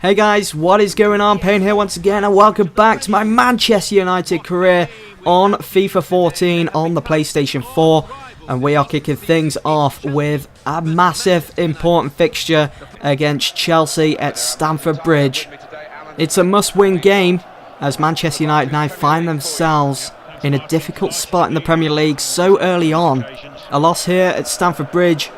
Hey guys, what is going on? Payne here once again, and welcome back to my Manchester United career on FIFA 14 on the PlayStation 4. And we are kicking things off with a massive, important fixture against Chelsea at Stamford Bridge. It's a must-win game, as Manchester United now find themselves in a difficult spot in the Premier League so early on. A loss here at Stamford Bridge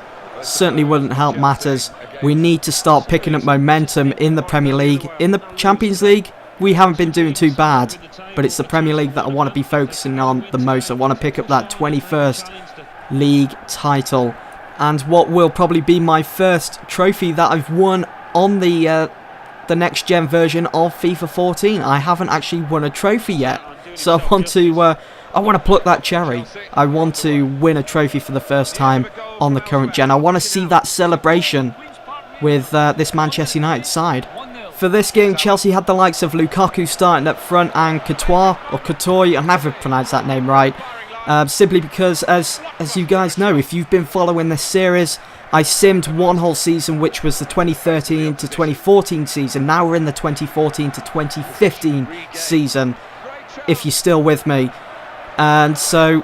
certainly wouldn't help matters. We need to start picking up momentum in the Premier League. In the Champions League, we haven't been doing too bad, but it's the Premier League that I want to be focusing on the most. I want to pick up that 21st league title, and what will probably be my first trophy that I've won on the next gen version of FIFA 14. I haven't actually won a trophy yet, so I want to pluck that cherry. I want to win a trophy for the first time on the current gen. I want to see that celebration with this Manchester United side. For this game, Chelsea had the likes of Lukaku starting up front and Courtois, or Courtois, I never pronounced that name right, simply because, as you guys know, if you've been following this series, I simmed one whole season, which was the 2013 to 2014 season. Now we're in the 2014 to 2015 season, if you're still with me. And so,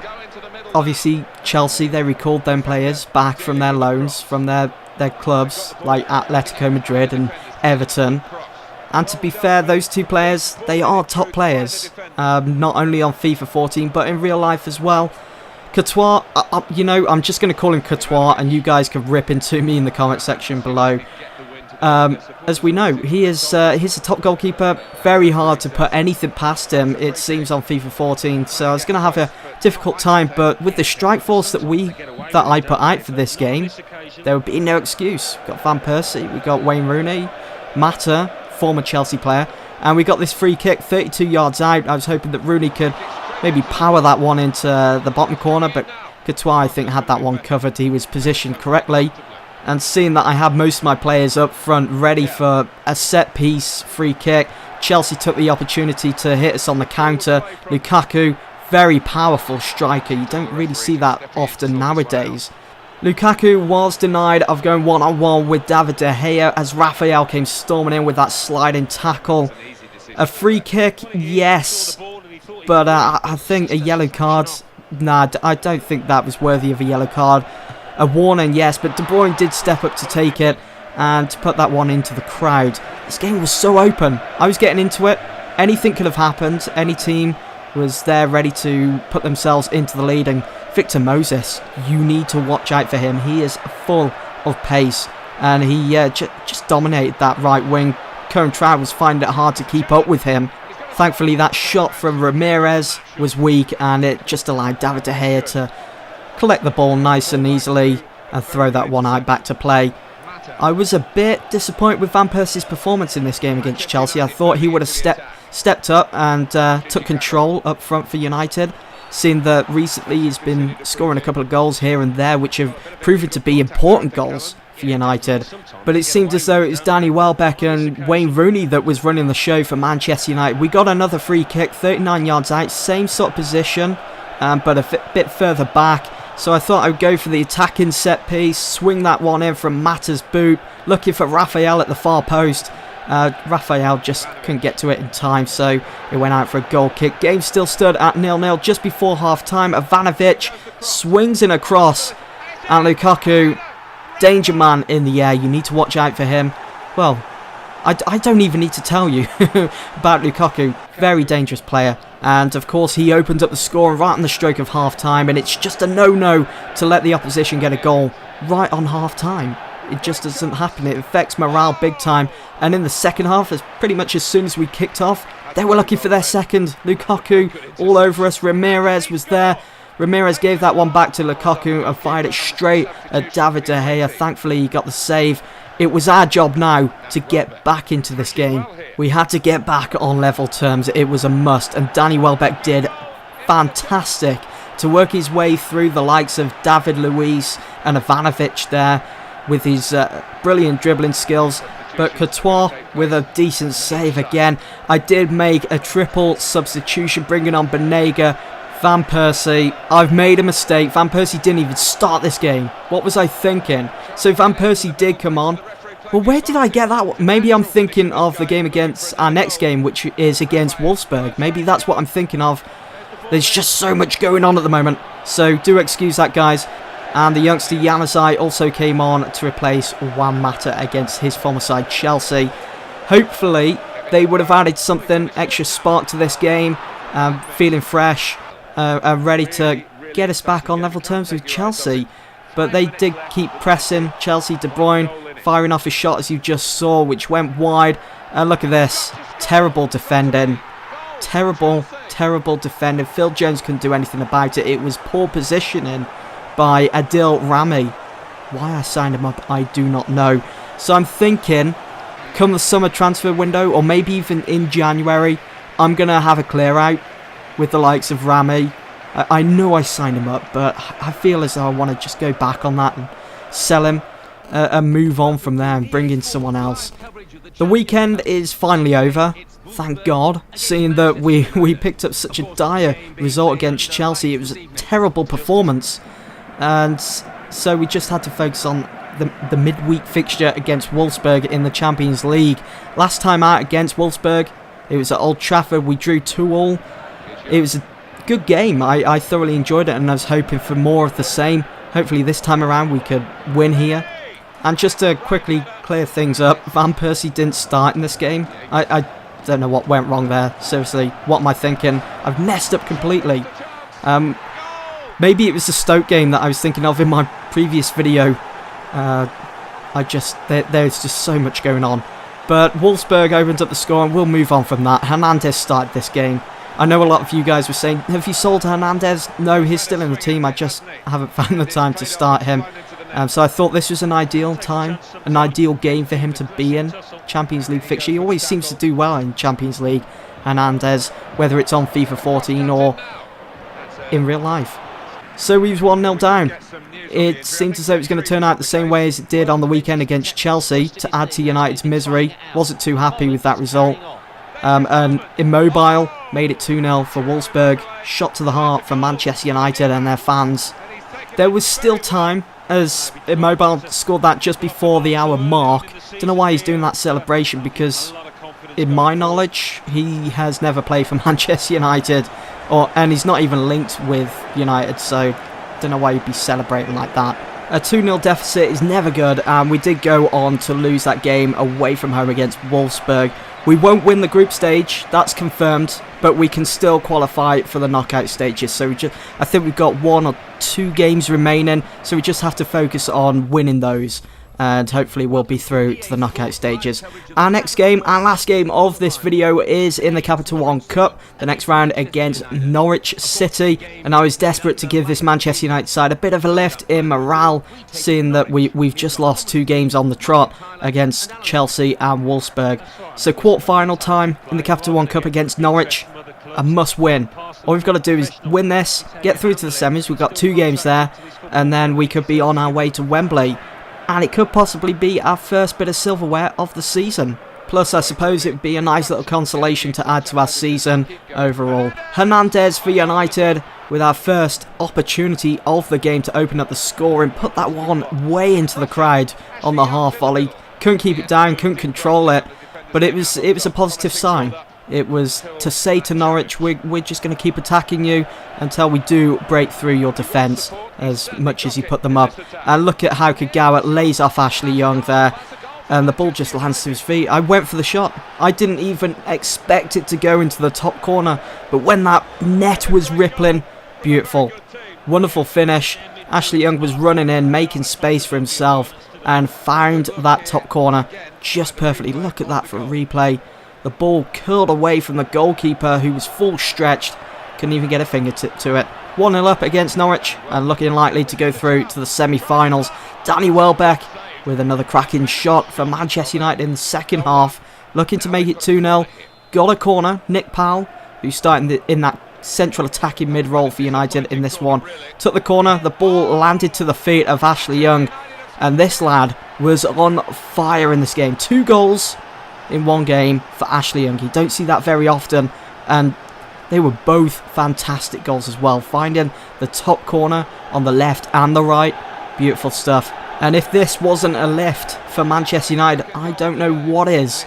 obviously, Chelsea, they recalled them players back from their loans, from their clubs like Atletico Madrid and Everton. And to be fair, those two players, they are top players, not only on FIFA 14 but in real life as well. Courtois, you know, I'm just going to call him Courtois, and you guys can rip into me in the comment section below. As we know, he's a top goalkeeper. Very hard to put anything past him, it seems, on FIFA 14. So I was going to have a difficult time, but with the strike force that I put out for this game, there would be no excuse. We've got Van Persie, we've got Wayne Rooney, Mata, former Chelsea player, and we got this free kick 32 yards out. I was hoping that Rooney could maybe power that one into the bottom corner, but Courtois, I think, had that one covered. He was positioned correctly. And seeing that I had most of my players up front ready for a set-piece free kick, Chelsea took the opportunity to hit us on the counter. Lukaku, very powerful striker. You don't really see that often nowadays. Lukaku was denied of going one-on-one with David De Gea as Raphael came storming in with that sliding tackle. A free kick, yes, but I think a yellow card, nah, I don't think that was worthy of a yellow card. A warning, yes, but De Bruyne did step up to take it and to put that one into the crowd. This game was so open. I was getting into it. Anything could have happened. Any team was there ready to put themselves into the lead. And Victor Moses, you need to watch out for him. He is full of pace, and he just dominated that right wing. Kieran Trout was finding it hard to keep up with him. Thankfully, that shot from Ramirez was weak, and it just allowed David De Gea to collect the ball nice and easily and throw that one out back to play. I was a bit disappointed with Van Persie's performance in this game against Chelsea. I thought he would have stepped up and took control up front for United, seeing that recently he's been scoring a couple of goals here and there, which have proven to be important goals for United. But it seemed as though it was Danny Welbeck and Wayne Rooney that was running the show for Manchester United. We got another free kick, 39 yards out, same sort of position, but a bit further back. So I thought I would go for the attacking set piece, swing that one in from Mata's boot, looking for Raphael at the far post. Raphael just couldn't get to it in time, so it went out for a goal kick. Game still stood at 0-0 just before half-time. Ivanovic swings in a cross, and Lukaku, danger man in the air. You need to watch out for him. Well, I don't even need to tell you about Lukaku. Very dangerous player. And of course he opened up the score right on the stroke of half-time, and it's just a no-no to let the opposition get a goal right on half-time. It just doesn't happen. It affects morale big time. And in the second half, pretty much as soon as we kicked off, they were looking for their second. Lukaku all over us. Ramirez was there. Ramirez gave that one back to Lukaku and fired it straight at David De Gea. Thankfully he got the save. It was our job now to get back into this game. We had to get back on level terms. It was a must, and Danny Welbeck did fantastic to work his way through the likes of David Luiz and Ivanovic there with his brilliant dribbling skills. But Courtois with a decent save again. I did make a triple substitution, bringing on Banega, Van Persie. I've made a mistake. Van Persie didn't even start this game. What was I thinking? So Van Persie did come on. Well, where did I get that? Maybe I'm thinking of the game against our next game, which is against Wolfsburg. Maybe that's what I'm thinking of. There's just so much going on at the moment. So do excuse that, guys. And the youngster Januzaj also came on to replace Juan Mata against his former side, Chelsea. Hopefully, they would have added something, extra spark to this game. Feeling fresh, ready to get us back on level terms with Chelsea. But they did keep pressing. Chelsea, De Bruyne firing off a shot, as you just saw, which went wide. Look at this. Terrible defending. Terrible defending. Phil Jones couldn't do anything about it. It was poor positioning by Adil Rami. Why I signed him up, I do not know. So I'm thinking, come the summer transfer window, or maybe even in January, I'm going to have a clear out with the likes of Rami. I know I signed him up, but I feel as though I want to just go back on that and sell him and move on from there and bring in someone else. The weekend is finally over. Thank God, seeing that we picked up such a dire result against Chelsea. It was a terrible performance. And so we just had to focus on the midweek fixture against Wolfsburg in the Champions League. Last time out against Wolfsburg, it was at Old Trafford. We drew 2-2. It was a good game. I thoroughly enjoyed it, and I was hoping for more of the same. Hopefully this time around we could win here. And just to quickly clear things up, Van Persie didn't start in this game. I don't know what went wrong there. Seriously, what am I thinking? I've messed up completely. Maybe it was the Stoke game that I was thinking of in my previous video. There's just so much going on. But Wolfsburg opened up the score, and we'll move on from that. Hernandez started this game. I know a lot of you guys were saying, have you sold Hernandez? No, he's still in the team. I just haven't found the time to start him. So I thought this was an ideal time, an ideal game for him to be in. Champions League fixture. He always seems to do well in Champions League, Hernandez, whether it's on FIFA 14 or in real life. So we was 1-0 down. It seemed as though it was going to turn out the same way as it did on the weekend against Chelsea to add to United's misery. Wasn't too happy with that result. And Immobile made it 2-0 for Wolfsburg. Shot to the heart for Manchester United and their fans. There was still time, as Immobile scored that just before the hour mark. Don't know why he's doing that celebration, because in my knowledge he has never played for Manchester United, and he's not even linked with United, so don't know why he'd be celebrating like that. A 2-0 deficit is never good, and we did go on to lose that game away from home against Wolfsburg. We won't win the group stage, that's confirmed, but we can still qualify for the knockout stages. So I think we've got 1 or 2 games remaining, so we just have to focus on winning those, and hopefully we'll be through to the knockout stages. Our next game, our last game of this video, is in the Capital One Cup, the next round against Norwich City, and I was desperate to give this Manchester United side a bit of a lift in morale, seeing that we've just lost 2 games on the trot against Chelsea and Wolfsburg. So quarter-final time in the Capital One Cup against Norwich, a must-win. All we've got to do is win this, get through to the semis. We've got 2 games there, and then we could be on our way to Wembley. And it could possibly be our first bit of silverware of the season. Plus, I suppose it would be a nice little consolation to add to our season overall. Hernandez for United with our first opportunity of the game to open up the score and put that one way into the crowd on the half volley. Couldn't keep it down, couldn't control it, but it was a positive sign. It was to say to Norwich, we're just going to keep attacking you until we do break through your defence as much as you put them up. And look at how Kagawa lays off Ashley Young there, and the ball just lands to his feet. I went for the shot. I didn't even expect it to go into the top corner, but when that net was rippling, beautiful. Wonderful finish. Ashley Young was running in, making space for himself, and found that top corner just perfectly. Look at that for a replay. The ball curled away from the goalkeeper, who was full stretched. Couldn't even get a fingertip to it. 1-0 up against Norwich, and looking likely to go through to the semi-finals. Danny Welbeck with another cracking shot for Manchester United in the second half. Looking to make it 2-0. Got a corner. Nick Powell, who's starting in that central attacking mid-role for United in this one. Took the corner. The ball landed to the feet of Ashley Young. And this lad was on fire in this game. 2 goals in one game for Ashley Young. You don't see that very often, and they were both fantastic goals as well. Finding the top corner on the left and the right, beautiful stuff. And if this wasn't a lift for Manchester United, I don't know what is.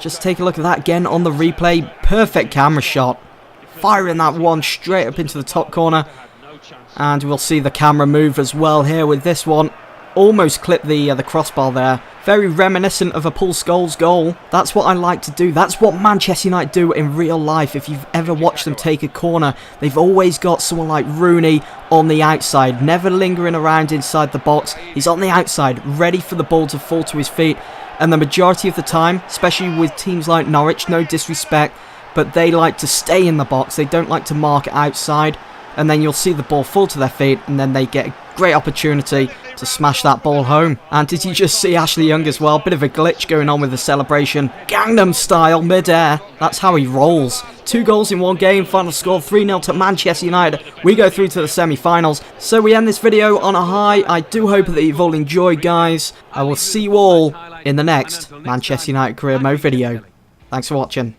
Just take a look at that again on the replay. Perfect camera shot. Firing that one straight up into the top corner. And we'll see the camera move as well here with this one. Almost clipped the crossbar there. Very reminiscent of a Paul Scholes goal. That's what I like to do. That's what Manchester United do in real life. If you've ever watched them take a corner, they've always got someone like Rooney on the outside, never lingering around inside the box. He's on the outside, ready for the ball to fall to his feet. And the majority of the time, especially with teams like Norwich, no disrespect, but they like to stay in the box. They don't like to mark it outside. And then you'll see the ball fall to their feet, and then they get a great opportunity to smash that ball home. And did you just see Ashley Young as well? Bit of a glitch going on with the celebration. Gangnam style, mid-air. That's how he rolls. 2 goals in one game. Final score 3-0 to Manchester United. We go through to the semi-finals. So we end this video on a high. I do hope that you've all enjoyed, guys. I will see you all in the next Manchester United career mode video. Thanks for watching.